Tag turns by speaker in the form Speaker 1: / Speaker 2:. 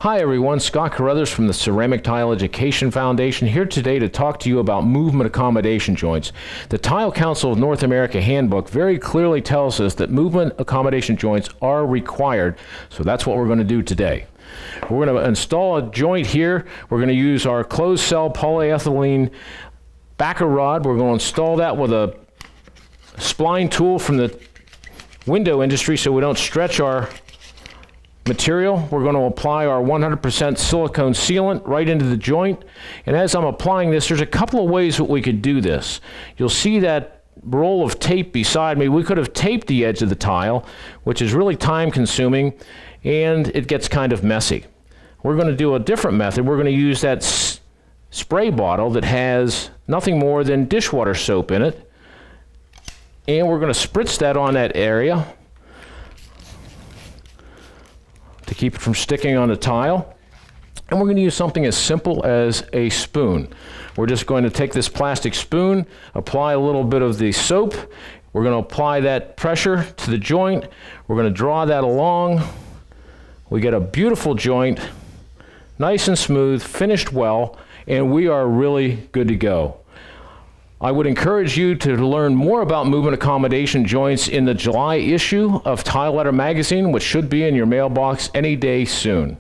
Speaker 1: Hi everyone, Scott Carothers from the Ceramic Tile Education Foundation here today to talk to you about movement accommodation joints. The Tile Council of North America handbook very clearly tells us that movement accommodation joints are required, so that's what we're going to do today. We're going to install a joint here. We're going to use our closed cell polyethylene backer rod. We're going to install that with a spline tool from the window industry so we don't stretch our material. We're going to apply our 100% silicone sealant right into the joint. And as I'm applying this, there's a couple of ways that we could do this. You'll see that roll of tape beside me. We could have taped the edge of the tile, which is really time consuming, and it gets kind of messy. We're going to do a different method. We're going to use that spray bottle that has nothing more than dishwater soap in it. And we're going to spritz that on that area to keep it from sticking on the tile. And we're going to use something as simple as a spoon. We're just going to take this plastic spoon, apply a little bit of the soap. We're going to apply that pressure to the joint. We're going to draw that along. We get a beautiful joint, nice and smooth, finished well, and we are really good to go. I would encourage you to learn more about movement accommodation joints in the July issue of TileLetter magazine, which should be in your mailbox any day soon.